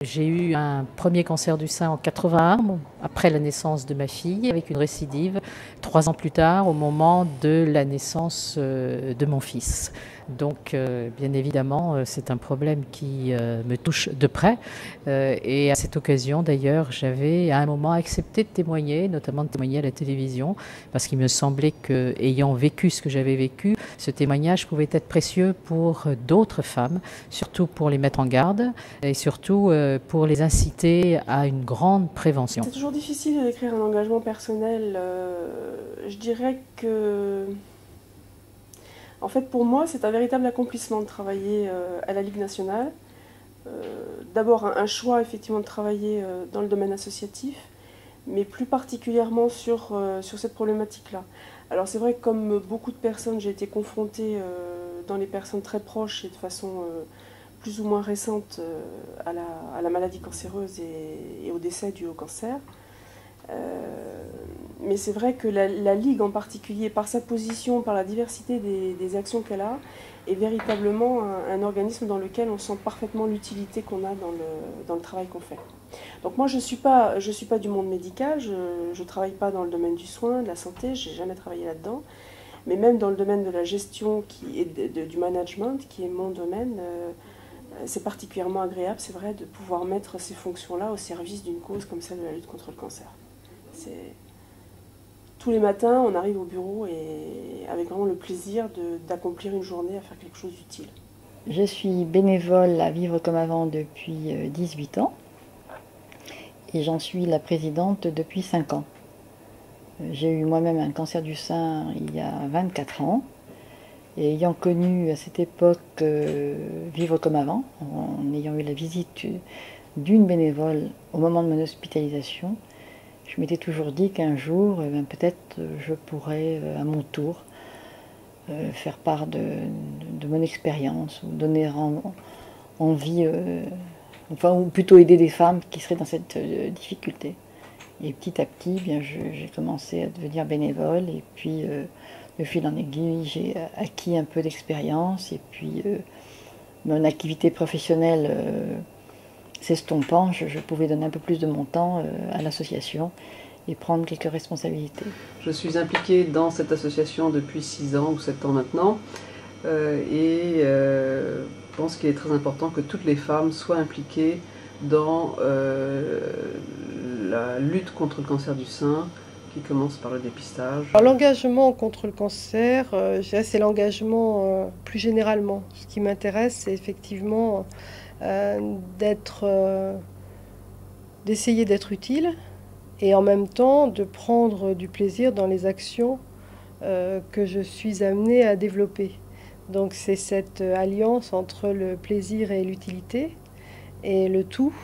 J'ai eu un premier cancer du sein en 81, après la naissance de ma fille, avec une récidive 3 ans plus tard, au moment de la naissance de mon fils. Donc, bien évidemment, c'est un problème qui me touche de près. Et à cette occasion, d'ailleurs, j'avais à un moment accepté de témoigner, notamment de témoigner à la télévision, parce qu'il me semblait que, ayant vécu ce que j'avais vécu, ce témoignage pouvait être précieux pour d'autres femmes, surtout pour les mettre en garde et surtout pour les inciter à une grande prévention. C'est toujours difficile d'écrire un engagement personnel. Je dirais que, en fait, pour moi, c'est un véritable accomplissement de travailler à la Ligue nationale. D'abord, un choix effectivement de travailler dans le domaine associatif, mais plus particulièrement sur cette problématique-là. Alors c'est vrai que comme beaucoup de personnes, j'ai été confrontée dans les personnes très proches et de façon plus ou moins récente à la maladie cancéreuse et au décès dû au cancer. Mais c'est vrai que la Ligue en particulier, par sa position, par la diversité des actions qu'elle a, est véritablement un organisme dans lequel on sent parfaitement l'utilité qu'on a dans le travail qu'on fait. Donc moi je ne suis pas du monde médical, je ne travaille pas dans le domaine du soin, de la santé, je n'ai jamais travaillé là-dedans, mais même dans le domaine de la gestion du management, qui est mon domaine, c'est particulièrement agréable, c'est vrai, de pouvoir mettre ces fonctions-là au service d'une cause comme celle de la lutte contre le cancer. Tous les matins, on arrive au bureau et avec vraiment le plaisir d'accomplir une journée à faire quelque chose d'utile. Je suis bénévole à Vivre comme avant depuis 18 ans et j'en suis la présidente depuis 5 ans. J'ai eu moi-même un cancer du sein il y a 24 ans et ayant connu à cette époque Vivre comme avant, en ayant eu la visite d'une bénévole au moment de mon hospitalisation, je m'étais toujours dit qu'un jour, peut-être je pourrais à mon tour faire part de mon expérience, ou donner envie, ou plutôt aider des femmes qui seraient dans cette difficulté. Et petit à petit, j'ai commencé à devenir bénévole, et puis de fil en aiguille, j'ai acquis un peu d'expérience, et puis mon activité professionnelle s'estompant, je pouvais donner un peu plus de mon temps à l'association et prendre quelques responsabilités. Je suis impliquée dans cette association depuis 6 ans ou 7 ans maintenant je pense qu'il est très important que toutes les femmes soient impliquées dans la lutte contre le cancer du sein qui commence par le dépistage. L'engagement contre le cancer, c'est l'engagement plus généralement. Ce qui m'intéresse, c'est effectivement d'essayer d'être utile et en même temps de prendre du plaisir dans les actions que je suis amenée à développer. Donc c'est cette alliance entre le plaisir et l'utilité et le tout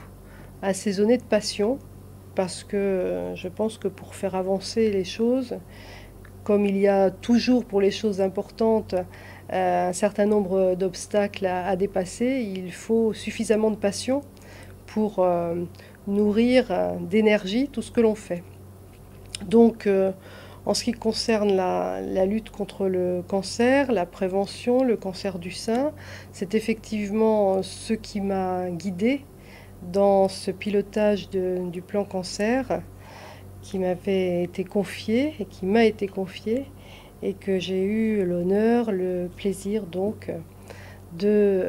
assaisonné de passion, parce que je pense que pour faire avancer les choses, comme il y a toujours pour les choses importantes un certain nombre d'obstacles à dépasser, il faut suffisamment de passion pour nourrir d'énergie tout ce que l'on fait. Donc en ce qui concerne la lutte contre le cancer, la prévention, le cancer du sein, c'est effectivement ce qui m'a guidée dans ce pilotage du plan cancer qui m'avait été confié et qui m'a été confié et que j'ai eu l'honneur, le plaisir donc de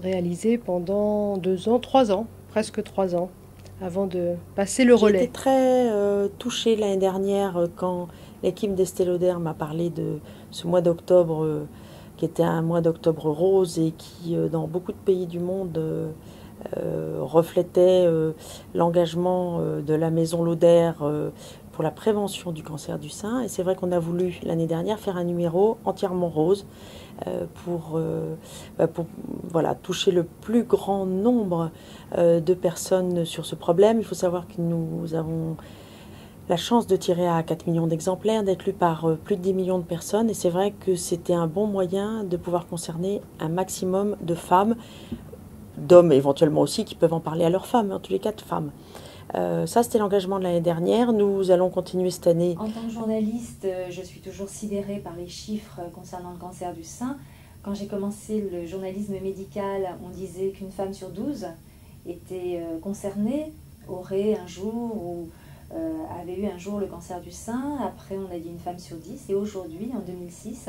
réaliser pendant 2 ans, 3 ans, presque 3 ans, avant de passer le relais. J'ai été très touchée l'année dernière quand l'équipe d'Estée Lauder m'a parlé de ce mois d'octobre qui était un mois d'octobre rose et qui, dans beaucoup de pays du monde, reflétait l'engagement de la maison Lauder pour la prévention du cancer du sein. Et c'est vrai qu'on a voulu l'année dernière faire un numéro entièrement rose pour voilà, toucher le plus grand nombre de personnes sur ce problème. Il faut savoir que nous avons la chance de tirer à 4 millions d'exemplaires, d'être lus par plus de 10 millions de personnes. Et c'est vrai que c'était un bon moyen de pouvoir concerner un maximum de femmes, d'hommes éventuellement aussi, qui peuvent en parler à leurs femmes, en tous les cas de femmes. Ça, c'était l'engagement de l'année dernière. Nous allons continuer cette année. En tant que journaliste, je suis toujours sidérée par les chiffres concernant le cancer du sein. Quand j'ai commencé le journalisme médical, on disait qu'une femme sur 12 étaient concernés auraient un jour ou avaient eu un jour le cancer du sein. Après, on a dit une femme sur 10. Et aujourd'hui, en 2006,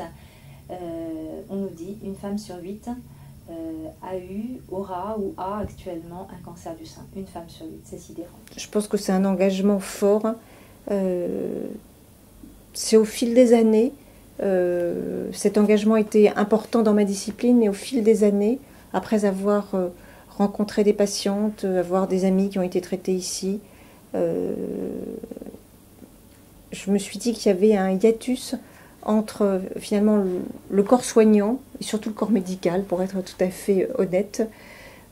on nous dit une femme sur 8 a eu, aura ou a actuellement un cancer du sein. Une femme sur 8, c'est sidérant. Je pense que c'est un engagement fort. C'est au fil des années, cet engagement était important dans ma discipline, et au fil des années, après avoir rencontré des patientes, avoir des amis qui ont été traités ici, je me suis dit qu'il y avait un hiatus entre finalement le corps soignant et surtout le corps médical, pour être tout à fait honnête,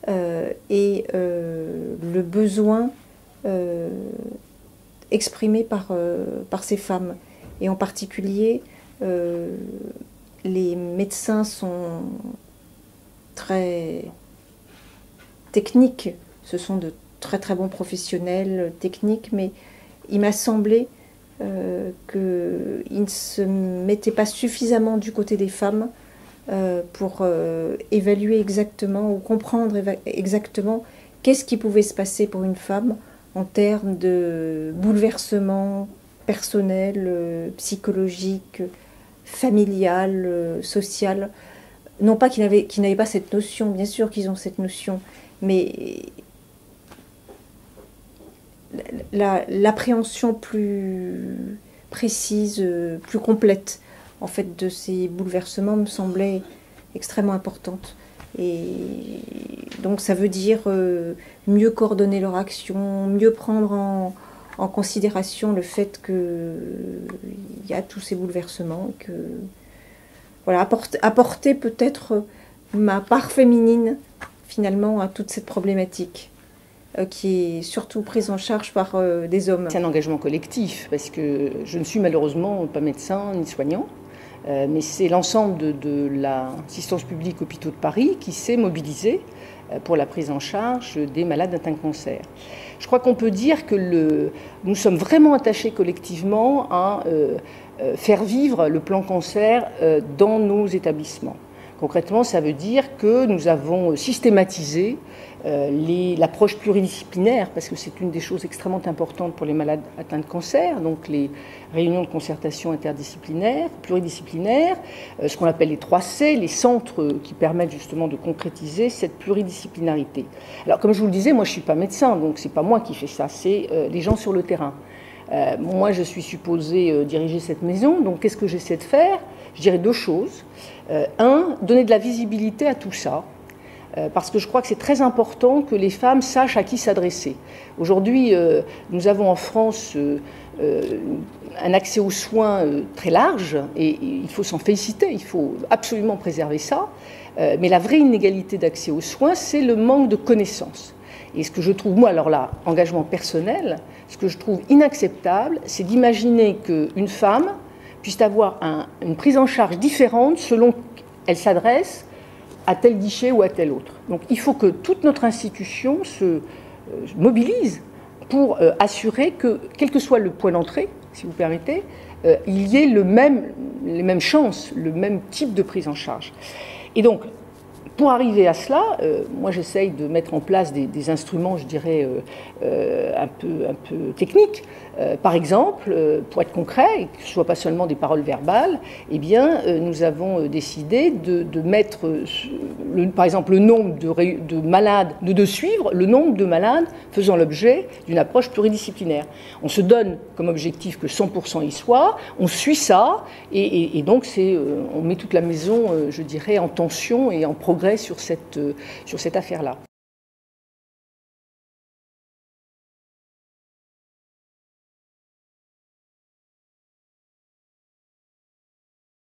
et le besoin exprimé par ces femmes. Et en particulier, les médecins sont très techniques, ce sont de très très bons professionnels techniques, mais il m'a semblé qu'ils ne se mettaient pas suffisamment du côté des femmes pour évaluer exactement ou comprendre exactement qu'est-ce qui pouvait se passer pour une femme en termes de bouleversement personnel, psychologique, familial, social. Non pas qu'ils n'avaient pas cette notion, bien sûr qu'ils ont cette notion, mais l'appréhension plus précise, plus complète en fait de ces bouleversements me semblait extrêmement importante. Et donc ça veut dire mieux coordonner leur action, mieux prendre en considération le fait qu'il y a tous ces bouleversements, que voilà, apporter peut-être ma part féminine finalement à toute cette problématique qui est surtout prise en charge par des hommes. C'est un engagement collectif, parce que je ne suis malheureusement pas médecin ni soignant, mais c'est l'ensemble de l'assistance publique Hôpitaux de Paris qui s'est mobilisé pour la prise en charge des malades atteints de cancer. Je crois qu'on peut dire que nous sommes vraiment attachés collectivement à faire vivre le plan cancer dans nos établissements. Concrètement, ça veut dire que nous avons systématisé l'approche pluridisciplinaire, parce que c'est une des choses extrêmement importantes pour les malades atteints de cancer, donc les réunions de concertation interdisciplinaires, pluridisciplinaires, ce qu'on appelle les 3C, les centres qui permettent justement de concrétiser cette pluridisciplinarité. Alors comme je vous le disais, moi je ne suis pas médecin, donc ce n'est pas moi qui fais ça, c'est les gens sur le terrain. Moi je suis supposée diriger cette maison, donc qu'est-ce que j'essaie de faire? Je dirais deux choses. Un, donner de la visibilité à tout ça, parce que je crois que c'est très important que les femmes sachent à qui s'adresser. Aujourd'hui, nous avons en France un accès aux soins très large, et il faut s'en féliciter, il faut absolument préserver ça, mais la vraie inégalité d'accès aux soins, c'est le manque de connaissances. Et ce que je trouve, moi, alors là, engagement personnel, ce que je trouve inacceptable, c'est d'imaginer qu'une femme puisse avoir une prise en charge différente selon qu'elle s'adresse à tel guichet ou à tel autre. Donc il faut que toute notre institution se mobilise pour assurer que, quel que soit le point d'entrée, si vous permettez, il y ait les mêmes chances, le même type de prise en charge. Et donc, pour arriver à cela, moi j'essaye de mettre en place des instruments, je dirais, un peu techniques. Par exemple, pour être concret, et que ce ne soit pas seulement des paroles verbales, eh bien, nous avons décidé de mettre, par exemple, le nombre de malades, de suivre le nombre de malades faisant l'objet d'une approche pluridisciplinaire. On se donne comme objectif que 100% y soient, on suit ça, et donc on met toute la maison, je dirais, en tension et en progrès sur cette affaire-là.